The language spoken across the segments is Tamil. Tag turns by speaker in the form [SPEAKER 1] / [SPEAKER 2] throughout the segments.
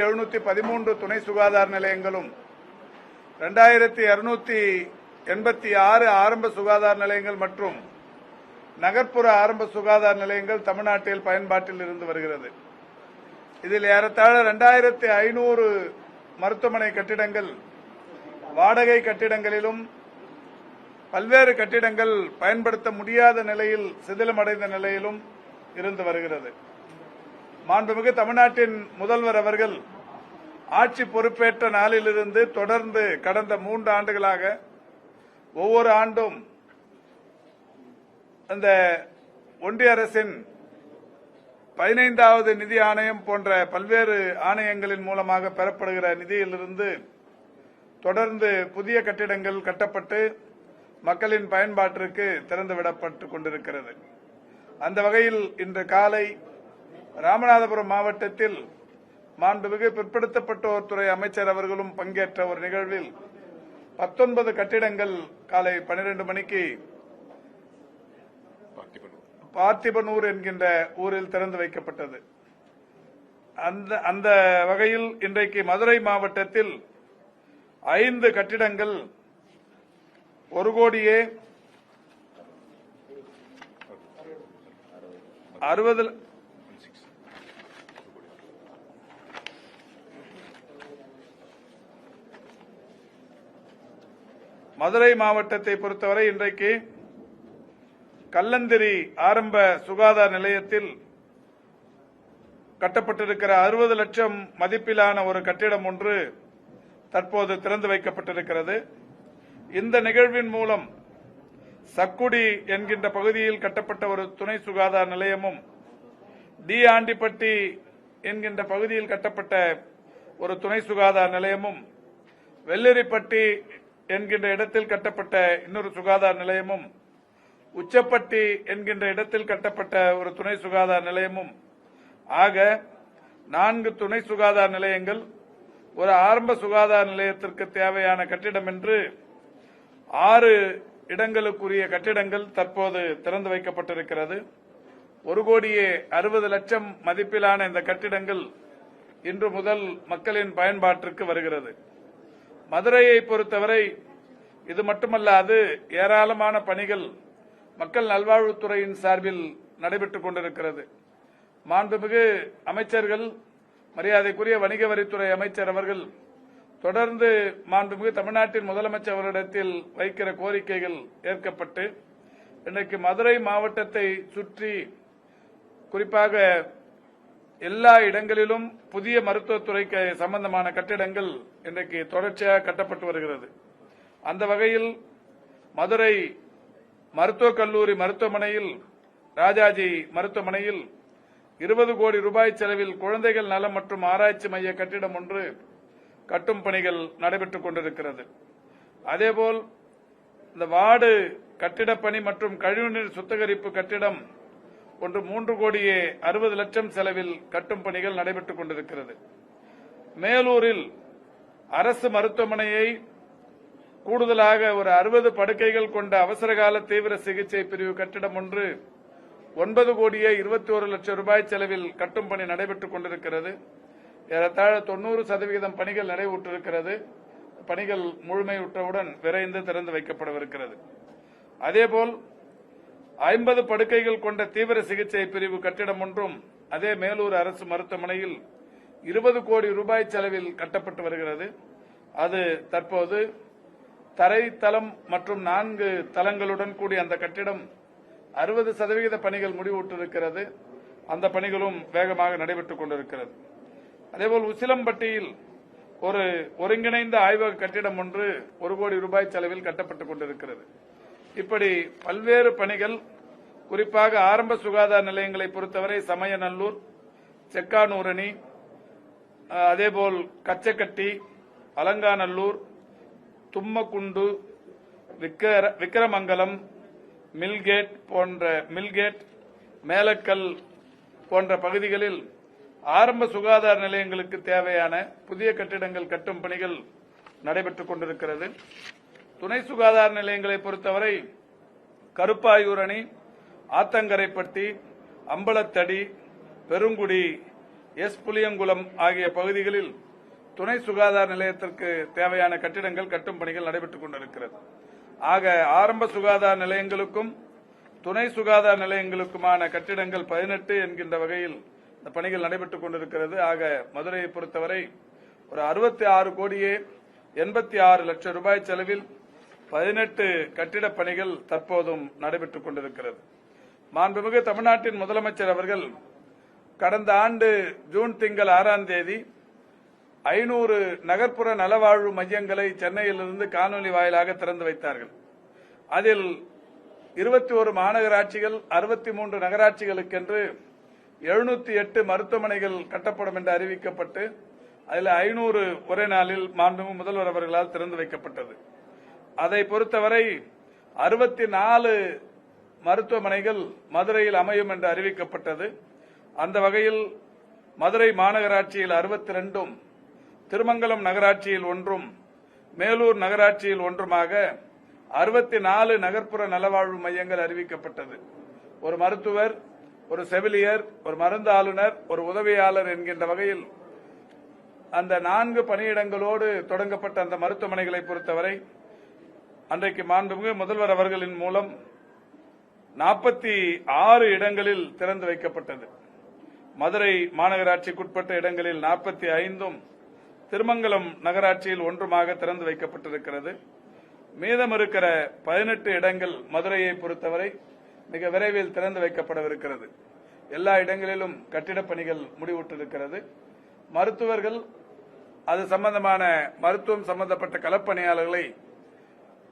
[SPEAKER 1] 713 துணை சுகாதார நிலையங்களும் 2286 ஆரம்ப சுகாதார நிலையங்கள் மற்றும் நகர்ப்புற ஆரம்ப சுகாதார நிலையங்கள் தமிழ்நாட்டில் பயன்பாட்டில் இருந்து வருகிறது. இதில் ஏறத்தாழ 2500 மருத்துவமனை கட்டிடங்கள் வாடகை கட்டிடங்களிலும் பல்வேறு கட்டிடங்கள் பயன்படுத்த முடியாத நிலையில் சிதிலமடைந்த நிலையிலும் இருந்து வருகிறது. மாண்புமிகு தமிழ்நாட்டின் முதல்வர் அவர்கள் ஆட்சி பொறுப்பேற்ற நாளிலிருந்து தொடர்ந்து கடந்த 3 ஆண்டுகளாக ஒவ்வொரு ஆண்டும் இந்த ஒன்றிய அரசின் 15வது நிதி ஆணையம் போன்ற பல்வேறு ஆணையங்களின் மூலமாக பெறப்படுகிற நிதியிலிருந்து தொடர்ந்து புதிய கட்டிடங்கள் கட்டப்பட்டு மக்களின் பயன்பாட்டிற்கு திறந்துவிடப்பட்டுக் கொண்டிருக்கிறது. அந்த வகையில் இன்று காலை ராமநாதபுரம் மாவட்டத்தில் மாண்புமிகு பிற்படுத்தப்பட்டோர் துறை அமைச்சர் அவர்களும் பங்கேற்ற ஒரு நிகழ்வில் 19 கட்டிடங்கள் காலை 12 மணிக்கு பார்த்திபனூர் என்கின்ற ஊரில் திறந்து வைக்கப்பட்டது. அந்த வகையில் இன்றைக்கு மதுரை மாவட்டத்தில் 5 கட்டிடங்கள் 1 கோடியே 60 மதுரை மாவட்டத்தை பொறுத்தவரை இன்றைக்கு கல்லந்திரி ஆரம்ப சுகாதார நிலையத்தில் கட்டப்பட்டிருக்கிற 60 லட்சம் மதிப்பிலான ஒரு கட்டிடம் ஒன்று தற்போது திறந்து வைக்கப்பட்டிருக்கிறது. இந்த நிகழ்வின் மூலம் சக்குடி என்கின்ற பகுதியில் கட்டப்பட்ட ஒரு துணை சுகாதார நிலையமும் டி ஆண்டிப்பட்டி என்கின்ற பகுதியில் கட்டப்பட்ட ஒரு துணை சுகாதார நிலையமும் வெள்ளரிப்பட்டி என்கின்ற இடத்தில் கட்டப்பட்ட இன்னொரு சுகாதார நிலையமும் உச்சப்பட்டி என்கின்ற இடத்தில் கட்டப்பட்ட ஒரு துணை சுகாதார நிலையமும் ஆக 4 துணை சுகாதார நிலையங்கள் ஒரு ஆரம்ப சுகாதார நிலையத்திற்கு தேவையான கட்டிடம் என்று 6 இடங்களுக்குரிய கட்டிடங்கள் தற்போது திறந்து வைக்கப்பட்டிருக்கிறது. 1 கோடியே 60 லட்சம் மதிப்பிலான இந்த கட்டிடங்கள் இன்று முதல் மக்களின் பயன்பாட்டிற்கு வருகிறது. மதுரையை பொறுத்தவரை இது மட்டுமல்லாது ஏராளமான பணிகள் மக்கள் நல்வாழ்வுத்துறையின் சார்பில் நடைபெற்றுக் கொண்டிருக்கிறது. மாண்புமிகு அமைச்சர்கள், மரியாதைக்குரிய வணிக வரித்துறை அமைச்சர் அவர்கள் தொடர்ந்து மாண்புமிகு தமிழ்நாட்டின் முதலமைச்சர் அவரிடத்தில் வைக்கிற கோரிக்கைகள் ஏற்கப்பட்டு இன்றைக்கு மதுரை மாவட்டத்தை சுற்றி குறிப்பாக எல்லா இடங்களிலும் புதிய மருத்துவத்துறைக்கு சம்பந்தமான கட்டிடங்கள் இன்றைக்கு தொடர்ச்சியாக கட்டப்பட்டு வருகிறது. அந்த வகையில் மதுரை மருத்துவக் கல்லூரி மருத்துவமனையில் ராஜாஜி மருத்துவமனையில் 20 கோடி ரூபாய் செலவில் குழந்தைகள் நலம் மற்றும் ஆராய்ச்சி மைய கட்டிடம் ஒன்று கட்டும் பணிகள் நடைபெற்றுக் கொண்டிருக்கிறது. அதேபோல் இந்த வார்டு கட்டிடப் பணி மற்றும் கழிவுநீர் சுத்திகரிப்பு கட்டிடம் ஒன்று 3 கோடியே 60 லட்சம் செலவில் கட்டும் பணிகள் நடைபெற்றுக் கொண்டிருக்கிறது. மேலூரில் அரசு மருத்துவமனையை கூடுதலாக ஒரு 60 படுக்கைகள் கொண்ட அவசரகால தீவிர சிகிச்சை பிரிவு கட்டிடம் ஒன்று 9 கோடியே 21 லட்சம் ரூபாய் செலவில் கட்டும் பணி நடைபெற்றுக் கொண்டிருக்கிறது. ஏறத்தாழ 90% பணிகள் நிறைவுற்றிருக்கிறது. பணிகள் முழுமையுற்றவுடன் விரைந்து திறந்து வைக்கப்படவிருக்கிறது. அதேபோல் 50 படுக்கைகள் கொண்ட தீவிர சிகிச்சை பிரிவு கட்டிடம் ஒன்றும் அதே மேலூர் அரசு மருத்துவமனையில் 20 கோடி ரூபாய் செலவில் கட்டப்பட்டு வருகிறது. அது தற்போது தரை தளம் மற்றும் 4 தளங்களுடன் கூடிய அந்த கட்டிடம் 60% பணிகள் முடிவுற்றிருக்கிறது. அந்த பணிகளும் வேகமாக நடைபெற்றுக் கொண்டிருக்கிறது. அதேபோல் உசிலம்பட்டியில் ஒரு ஒருங்கிணைந்த ஆய்வக கட்டிடம் ஒன்று 1 கோடி ரூபாய் செலவில் கட்டப்பட்டுக் கொண்டிருக்கிறது. இப்படி பல்வேறு பணிகள் குறிப்பாக ஆரம்ப சுகாதார நிலையங்களை பொறுத்தவரை சமயநல்லூர், செக்கானூரணி, அதேபோல் கச்சக்கட்டி, அலங்காநல்லூர், தும்மக்குண்டு, விக்கிரமங்கலம், மில்கேட், மேலக்கல் போன்ற பகுதிகளில் ஆரம்ப சுகாதார நிலையங்களுக்கு தேவையான புதிய கட்டிடங்கள் கட்டும் பணிகள் நடைபெற்றுக் கொண்டிருக்கிறது. துணை சுகாதார நிலையங்களை பொறுத்தவரை கருப்பாயூரணி, ஆத்தங்கரைப்பட்டி, அம்பலத்தடி, பெருங்குடி எஸ். புளியங்குளம் ஆகிய பகுதிகளில் துணை சுகாதார நிலையத்திற்கு தேவையான கட்டிடங்கள் கட்டும் பணிகள் நடைபெற்றுக் கொண்டிருக்கிறது. ஆக ஆரம்ப சுகாதார நிலையங்களுக்கும் துணை சுகாதார நிலையங்களுக்குமான கட்டிடங்கள் 18 என்கின்ற வகையில் இந்த பணிகள் நடைபெற்றுக் கொண்டிருக்கிறது. ஆக மதுரையை பொறுத்தவரை ஒரு 66 கோடியே 86 லட்சம் ரூபாய் செலவில் 18 கட்டிடப் பணிகள் தற்போதும் நடைபெற்றுக் கொண்டிருக்கிறது. மாண்புமிகு தமிழ்நாட்டின் முதலமைச்சர் அவர்கள் கடந்த ஆண்டு ஜூன் திங்கள் 6ஆம் தேதி 500 நகர்ப்புற நலவாழ்வு மையங்களை சென்னையிலிருந்து காணொலி வாயிலாக திறந்து வைத்தார்கள். அதில் 21 மாநகராட்சிகள் 63 நகராட்சிகளுக்கென்று 708 மருத்துவமனைகள் கட்டப்படும் என்று அறிவிக்கப்பட்டு அதில் 500 ஒரே நாளில் மாண்புமிகு முதல்வர் அவர்களால் திறந்து வைக்கப்பட்டது. அதை பொறுத்தவரை 64 மருத்துவமனைகள் மதுரையில் அமையும் என்று அறிவிக்கப்பட்டது. அந்த வகையில் மதுரை மாநகராட்சியில் 62ம், திருமங்கலம் நகராட்சியில் 1ம், மேலூர் நகராட்சியில் 1மாக 64 நகர்ப்புற நலவாழ்வு மையங்கள் அறிவிக்கப்பட்டது. ஒரு மருத்துவர், ஒரு செவிலியர், ஒரு மருந்து ஆளுநர், ஒரு உதவியாளர் என்கின்ற வகையில் அந்த 4 பணியிடங்களோடு தொடங்கப்பட்ட அந்த மருத்துவமனைகளை பொறுத்தவரை அன்றைக்கு மாண்புமிகு முதல்வர் அவர்களின் மூலம் 46 இடங்களில் திறந்து வைக்கப்பட்டது. மதுரை மாநகராட்சிக்குட்பட்ட இடங்களில் 45ம், திருமங்கலம் நகராட்சியில் 1மாக திறந்து வைக்கப்பட்டிருக்கிறது. மீதம் இருக்கிற 18 இடங்கள் மதுரையை பொறுத்தவரை மிக விரைவில் திறந்து வைக்கப்படவிருக்கிறது. எல்லா இடங்களிலும் கட்டிடப் பணிகள் முடிவுற்றிருக்கிறது. மருத்துவர்கள், அது சம்பந்தமான மருத்துவம் சம்பந்தப்பட்ட களப்பணியாளர்களை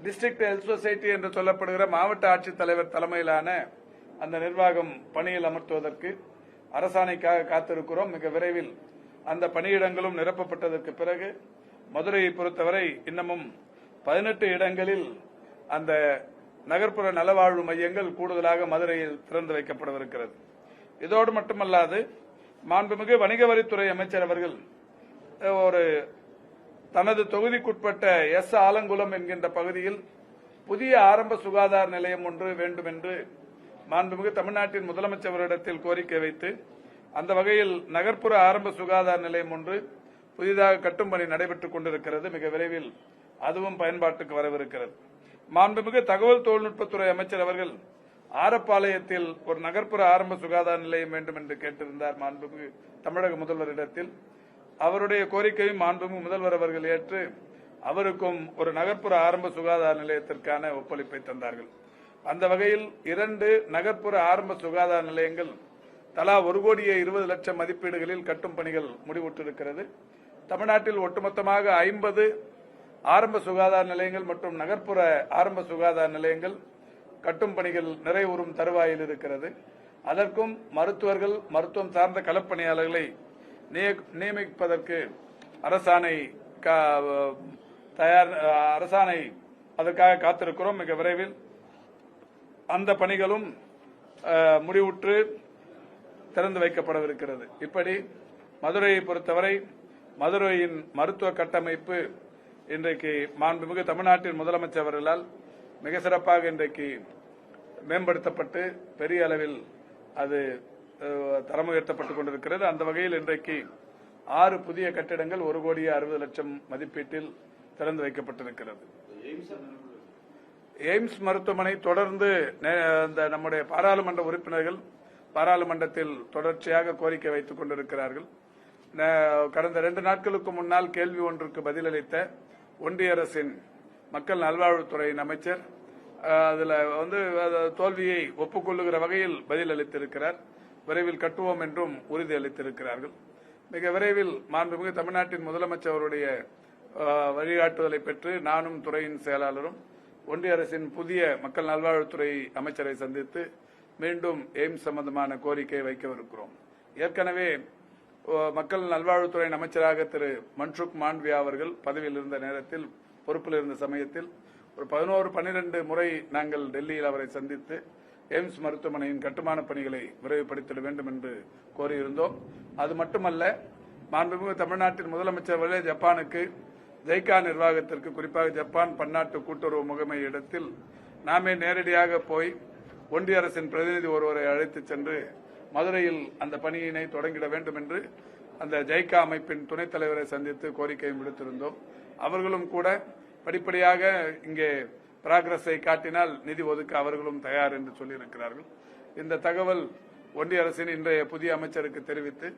[SPEAKER 1] டிஸ்ட்ரிக்ட் ஹெல்த் சொசைட்டி என்று சொல்லப்படுகிற மாவட்ட ஆட்சித்தலைவர் தலைமையிலான அந்த நிர்வாகம் பணியில் அமர்த்துவதற்கு அரசாணைக்காக காத்திருக்கிறோம். மிக விரைவில் அந்த பணியிடங்களும் நிரப்பப்பட்டதற்கு பிறகு மதுரையை பொறுத்தவரை இன்னமும் 18 இடங்களில் அந்த நகர்ப்புற நலவாழ்வு மையங்கள் கூடுதலாக மதுரையில் திறந்து வைக்கப்படவிருக்கிறது. இதோடு மட்டுமல்லாது மாண்புமிகு வணிக வரித்துறை அமைச்சர் அவர்கள் ஒரு தனது தொகுதிக்குட்பட்ட எஸ். ஆலங்குளம் என்கின்ற பகுதியில் புதிய ஆரம்ப சுகாதார நிலையம் ஒன்று வேண்டும் என்று மாண்புமிகு தமிழ்நாட்டின் முதலமைச்சரிடத்தில் கோரிக்கை வைத்து அந்த வகையில் நகர்ப்புற ஆரம்ப சுகாதார நிலையம் ஒன்று புதிதாக கட்டும் பணி நடைபெற்றுக் கொண்டிருக்கிறது. மிக விரைவில் அதுவும் பயன்பாட்டுக்கு வரவிருக்கிறது. மாண்புமிகு தகவல் தொழில்நுட்பத்துறை அமைச்சர் அவர்கள் ஆரப்பாளையத்தில் ஒரு நகர்ப்புற ஆரம்ப சுகாதார நிலையம் வேண்டும் என்று கேட்டிருந்தார் மாண்புமிகு தமிழக முதல்வரிடத்தில். அவருடைய கோரிக்கையும் மாண்புமிகு முதல்வர் அவர்கள் ஏற்று அவருக்கும் ஒரு நகர்ப்புற ஆரம்ப சுகாதார நிலையத்திற்கான ஒப்பளிப்பை தந்தார்கள். அந்த வகையில் 2 நகர்ப்புற ஆரம்ப சுகாதார நிலையங்கள் தலா 1 கோடியே 20 லட்சம் மதிப்பீடுகளில் கட்டும் பணிகள் முடிவுற்றிருக்கிறது. தமிழ்நாட்டில் ஒட்டுமொத்தமாக 50 ஆரம்ப சுகாதார நிலையங்கள் மற்றும் நகர்ப்புற ஆரம்ப சுகாதார நிலையங்கள் கட்டும் பணிகள் நிறைவுறும் தருவாயில் இருக்கிறது. அதற்கும் மருத்துவர்கள், மருத்துவம் சார்ந்த களப்பணியாளர்களை நியமிப்பதற்கு அரசாணை அதற்காக காத்திருக்கிறோம். மிக விரைவில் அந்த பணிகளும் முடிவுற்று திறந்து வைக்கப்படவிருக்கிறது. இப்படி மதுரையை பொறுத்தவரை மதுரையின் மருத்துவ கட்டமைப்பு இன்றைக்கு மாண்புமிகு தமிழ்நாட்டின் முதலமைச்சர் அவர்களால் மிக சிறப்பாக இன்றைக்கு மேம்படுத்தப்பட்டு பெரிய அளவில் அது தரம் உயர்த்தப்பட்டுக் கொண்டிருக்கிறது. அந்த வகையில் இன்றைக்கு 6 புதிய கட்டிடங்கள் 1 கோடியே 60 லட்சம் மதிப்பீட்டில் திறந்து வைக்கப்பட்டிருக்கிறது. எய்ம்ஸ் மருத்துவமனை தொடர்ந்து நம்முடைய பாராளுமன்ற உறுப்பினர்கள் பாராளுமன்றத்தில் தொடர்ச்சியாக கோரிக்கை வைத்துக் கொண்டிருக்கிறார்கள். கடந்த 2 நாட்களுக்கு முன்னால் கேள்வி ஒன்றுக்கு பதிலளித்த ஒன்றிய அரசின் மக்கள் நல்வாழ்வுத்துறையின் அமைச்சர் அதில் தோல்வியை ஒப்புக்கொள்ளுகிற வகையில் பதிலளித்திருக்கிறார். விரைவில் கட்டுவோம் என்றும் உறுதியளித்திருக்கிறார்கள். மிக விரைவில் மாண்புமிகு தமிழ்நாட்டின் முதலமைச்சர் அவருடைய வழிகாட்டுதலை பெற்று நானும் துறையின் செயலாளரும் ஒன்றிய அரசின் புதிய மக்கள் நல்வாழ்வுத்துறை அமைச்சரை சந்தித்து மீண்டும் எய்ம்ஸ் சம்பந்தமான கோரிக்கை வைக்கவிருக்கிறோம். ஏற்கனவே மக்கள் நல்வாழ்வுத்துறை அமைச்சராக திரு மன்சுக் மாண்டவியா அவர்கள் பதவியில் இருந்த நேரத்தில், பொறுப்பில் இருந்த சமயத்தில் ஒரு 11-12 முறை நாங்கள் டெல்லியில் அவரை சந்தித்து எய்ம்ஸ் மருத்துவமனையின் கட்டுமான பணிகளை விரைவுபடுத்திட வேண்டும் என்று கோரியிருந்தோம். அது மட்டுமல்ல, மாண்புமிகு தமிழ்நாட்டின் முதலமைச்சர் அவர்களே ஜப்பானுக்கு ஜைகா நிர்வாகத்திற்கு, குறிப்பாக ஜப்பான் பன்னாட்டு கூட்டுறவு முகமை இடத்தில் நாமே நேரடியாக போய் ஒன்றிய அரசின் பிரதிநிதி ஒருவரை அழைத்து சென்று மதுரையில் அந்த பணியினை தொடங்கிட வேண்டும் என்று அந்த ஜைகா அமைப்பின் துணைத் தலைவரை சந்தித்து கோரிக்கையும் விடுத்திருந்தோம். அவர்களும் கூட படிப்படியாக இங்கே பிராகிரஸை காட்டினால் நிதி ஒதுக்க அவர்களும் தயார் என்று சொல்லியிருக்கிறார்கள். இந்த தகவல் ஒன்றிய அரசின் இன்றைய புதிய அமைச்சருக்கு தெரிவித்து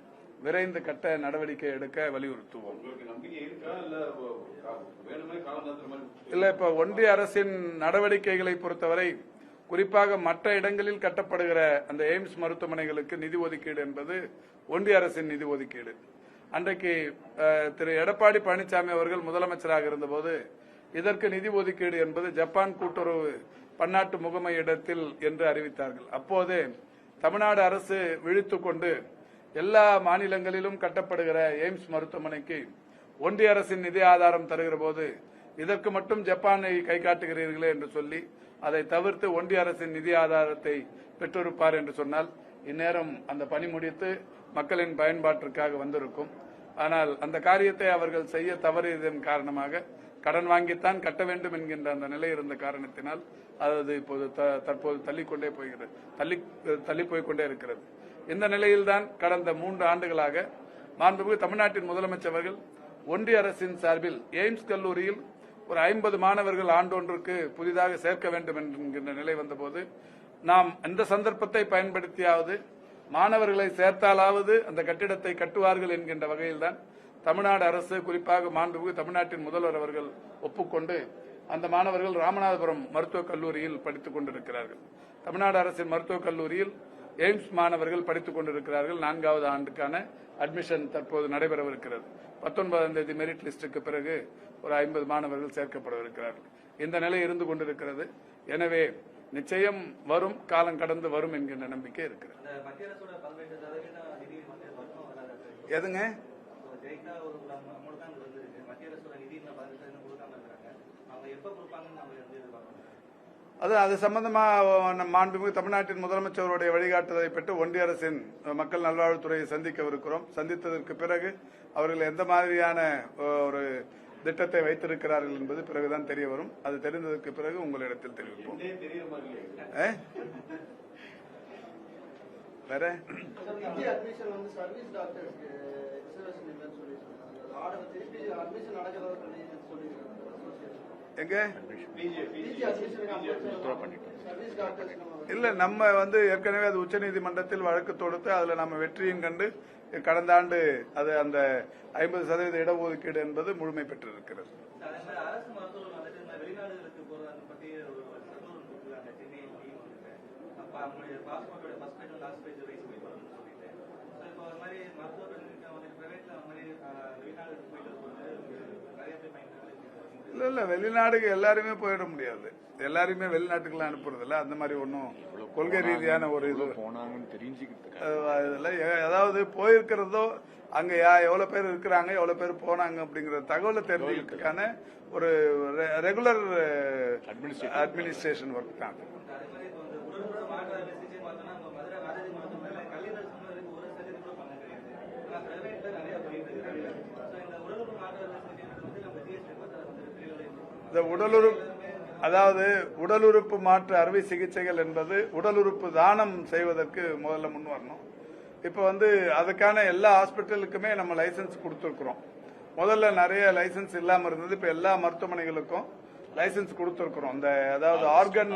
[SPEAKER 1] விரைந்து கட்ட நடவடிக்கை எடுக்க வலியுறுத்துவோம். இல்ல, இப்ப ஒன்றிய அரசின் நடவடிக்கைகளை பொறுத்தவரை குறிப்பாக மற்ற இடங்களில் கட்டப்படுகிற அந்த எய்ம்ஸ் மருத்துவமனைகளுக்கு நிதி ஒதுக்கீடு என்பது ஒன்றிய அரசின் நிதி ஒதுக்கீடு. அன்றைக்கு திரு எடப்பாடி பழனிசாமி அவர்கள் முதலமைச்சராக இருந்தபோது இதற்கு நிதி ஒதுக்கீடு என்பது ஜப்பான் கூட்டுறவு பன்னாட்டு முகமை இடத்தில் என்று அறிவித்தார்கள். அப்போது தமிழ்நாடு அரசு விழித்துக் கொண்டு எல்லா மாநிலங்களிலும் கட்டப்படுகிற எய்ம்ஸ் மருத்துவமனைக்கு ஒன்றிய அரசின் நிதி ஆதாரம் தருகிற போது இதற்கு மட்டும் ஜப்பானை கை காட்டுகிறீர்களே என்று சொல்லி அதை தவிர்த்து ஒன்றிய அரசின் நிதி ஆதாரத்தை பெற்றிருப்பார் என்று சொன்னால் இந்நேரம் அந்த பணி முடித்து மக்களின் பயன்பாட்டிற்காக வந்திருக்கும். ஆனால் அந்த காரியத்தை அவர்கள் செய்ய தவறியதன் காரணமாக கடன் வாங்கித்தான் கட்ட வேண்டும் என்கின்ற அந்த நிலை இருந்த காரணத்தினால் அது இப்போது தற்போது தள்ளிக்கொண்டே போகிறது, தள்ளி போய்கொண்டே இருக்கிறது. இந்த நிலையில்தான் கடந்த 3 ஆண்டுகளாக மாண்புமிகு தமிழ்நாட்டின் முதலமைச்சர்கள் ஒன்றிய அரசின் சார்பில் எய்ம்ஸ் கல்லூரியில் ஒரு 50 மாணவர்கள் ஆண்டொன்றுக்கு புதிதாக சேர்க்க வேண்டும் என்கின்ற நிலை வந்தபோது நாம் இந்த சந்தர்ப்பத்தை பயன்படுத்தியாவது மாணவர்களை சேர்த்தாலாவது அந்த கட்டிடத்தை கட்டுவார்கள் என்கின்ற வகையில்தான் தமிழ்நாடு அரசு குறிப்பாக மாண்புமிகு தமிழ்நாட்டின் முதல்வர் அவர்கள் ஒப்புக்கொண்டு அந்த மாணவர்கள் ராமநாதபுரம் மருத்துவக் கல்லூரியில் படித்துக் கொண்டிருக்கிறார்கள். தமிழ்நாடு அரசின் மருத்துவக் கல்லூரியில் எய்ம்ஸ் மாணவர்கள் படித்துக் கொண்டிருக்கிறார்கள். 4வது ஆண்டுக்கான அட்மிஷன் தற்போது நடைபெறவிருக்கிறது. 19ஆம் தேதி மெரிட் லிஸ்டுக்கு பிறகு ஒரு 50 மாணவர்கள் சேர்க்கப்படவிருக்கிறார்கள். இந்த நிலை இருந்து கொண்டிருக்கிறது. எனவே நிச்சயம் வரும், காலம் கடந்து வரும் என்கின்ற நம்பிக்கை இருக்கிறது. எதுங்க? அது சம்பந்தமா மாண்புமிகு தமிழ்நாட்டின் முதலமைச்சருடைய வழிகாட்டுதலை பெற்று ஒன்றிய அரசின் மக்கள் நல்வாழ்வுத்துறையை சந்திக்கவிருக்கிறோம். சந்தித்ததற்கு பிறகு அவர்கள் எந்த மாதிரியான ஒரு திட்டத்தை வைத்திருக்கிறார்கள் என்பது பிறகுதான் தெரிய வரும். அது தெரிந்ததற்கு பிறகு உங்களிடத்தில் தெரிவிப்போம். வேற எங்க இல்ல, நம்ம ஏற்கனவே அது உச்சநீதிமன்றத்தில் வழக்கு தொடுத்து அதுல நம்ம வெற்றியும் கண்டு கடந்த ஆண்டு அது அந்த 50% இடஒதுக்கீடு என்பது முழுமை பெற்றிருக்கிறது. இல்ல, வெளிநாடுக்கு எல்லாருமே போயிட முடியாது. எல்லாருமே வெளிநாட்டுக்குலாம் அனுப்புறதில்ல. அந்த மாதிரி ஒன்னும் கொள்கை ரீதியான ஒரு இது அதாவது போயிருக்கிறதோ அங்க எவ்வளவு பேர் இருக்கிறாங்க, எவ்வளவு பேர் போனாங்க அப்படிங்கிற தகவலை தெரிஞ்சுக்கிறதுக்கான ஒரு ரெகுலர் அட்மினிஸ்ட்ரேஷன் ஒர்க் தான். உடல் உறுப்பு மாற்று அறுவை சிகிச்சைகள் என்பது உடல் உறுப்பு தானம் செய்வதற்கு முதல்ல முன் வரணும். இப்ப அதுக்கான எல்லா ஹாஸ்பிட்டலுக்குமே நம்ம லைசன்ஸ் கொடுத்திருக்கிறோம். முதல்ல நிறைய லைசன்ஸ் இல்லாம இருந்தது. இப்ப எல்லா மருத்துவமனைகளுக்கும் லைசன்ஸ் கொடுத்திருக்கிறோம். அதாவது ஆர்கன்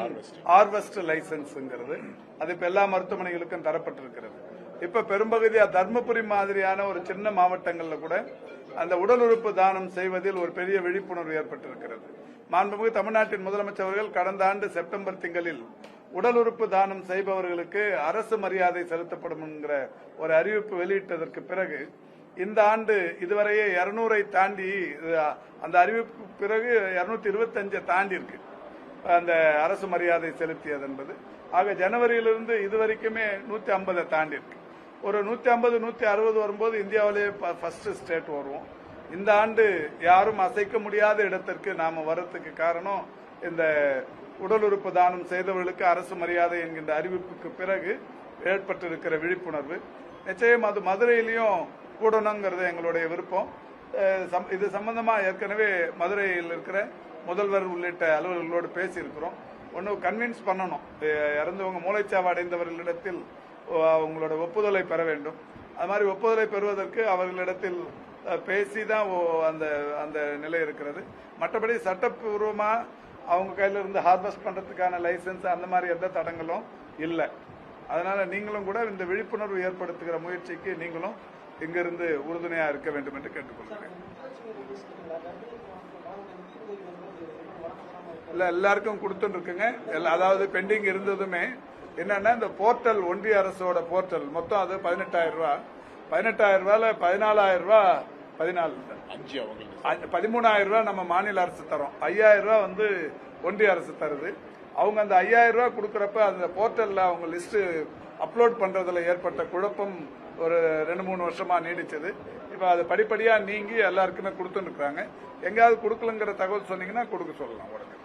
[SPEAKER 1] ஹார்வெஸ்ட் லைசன்ஸ்ங்கிறது அது இப்ப எல்லா மருத்துவமனைகளுக்கும் தரப்பட்டிருக்கிறது. இப்ப பெரும்பகுதியா தர்மபுரி மாதிரியான ஒரு சின்ன மாவட்டங்கள்ல கூட அந்த உடல் உறுப்பு தானம் செய்வதில் ஒரு பெரிய விழிப்புணர்வு ஏற்பட்டிருக்கிறது. மாண்புமிகு தமிழ்நாட்டின் முதலமைச்சர்கள் கடந்த ஆண்டு செப்டம்பர் திங்களில் உடல் உறுப்பு தானம் செய்பவர்களுக்கு அரசு மரியாதை செலுத்தப்படும் என்கிற ஒரு அறிவிப்பு வெளியிட்டதற்கு பிறகு இந்த ஆண்டு இதுவரையே 200 தாண்டி, அந்த அறிவிப்பு பிறகு 225 தாண்டி இருக்கு அந்த அரசு மரியாதை செலுத்தியது என்பது. ஆக ஜனவரியிலிருந்து இதுவரைக்குமே 150 தாண்டி இருக்கு. ஒரு 150 160 வரும்போது இந்தியாவிலேயே ஃபர்ஸ்ட் ஸ்டேட் வருவோம். இந்த ஆண்டு யாரும் அசைக்க முடியாத இடத்திற்கு நாம வரத்துக்கு காரணம் இந்த உடல் உறுப்பு தானம் செய்தவர்களுக்கு அரசு மரியாதை என்கின்ற அறிவிப்புக்கு பிறகு ஏற்பட்டிருக்கிற விழிப்புணர்வு. நிச்சயம் அது மதுரையிலையும் கூடணுங்கிறது எங்களுடைய விருப்பம். இது சம்பந்தமா ஏற்கனவே மதுரையில் இருக்கிற முதல்வர் உள்ளிட்ட அலுவலர்களோடு பேசியிருக்கிறோம். ஒன்னு கன்வின்ஸ் பண்ணணும், இறந்தவங்க மூளைச்சாவு அடைந்தவர்களிடத்தில் அவங்களோட ஒப்புதலை பெற வேண்டும். அது மாதிரி ஒப்புதலை பெறுவதற்கு அவர்களிடத்தில் பேசி தான் அந்த அந்த நிலை இருக்கிறது. மற்றபடி சட்டப்பூர்வமா அவங்க கையில இருந்து ஹார்வெஸ்ட் பண்றதுக்கான லைசன்ஸ் அந்த மாதிரி எந்த தடங்களும் இல்லை. அதனால நீங்களும் கூட இந்த விழிப்புணர்வு ஏற்படுத்துகிற முயற்சிக்கு நீங்களும் இங்கிருந்து உறுதுணையா இருக்க வேண்டும் என்று கேட்டுக்கொள்கிறேன். இல்ல எல்லாருக்கும் கொடுத்துட்டு இருக்குங்க. அதாவது பெண்டிங் இருந்ததுமே என்னன்னா இந்த போர்ட்டல், ஒன்றிய அரசோட போர்ட்டல் மொத்தம் அது 18,000 ரூபாய். 18,000 ரூபாயில 14,000 ரூபாய் 13,000 ரூபாய் நம்ம மாநில அரசு தரோம். 5,000 ரூபாய் வந்து ஒன்றிய அரசு தருது. அவங்க அந்த 5,000 ரூபாய் கொடுக்கறப்ப அந்த போர்ட்டல்ல அவங்க லிஸ்ட் அப்லோட் பண்றதுல ஏற்பட்ட குழப்பம் ஒரு 2-3 வருஷமா நீடிச்சது. இப்ப அது படிப்படியா நீங்கி எல்லாருக்குமே கொடுத்துட்டு இருக்காங்க. எங்கேயாவது கொடுக்கலங்கிற தகவல் சொன்னீங்கன்னா கொடுக்க சொல்லலாம் உடனே.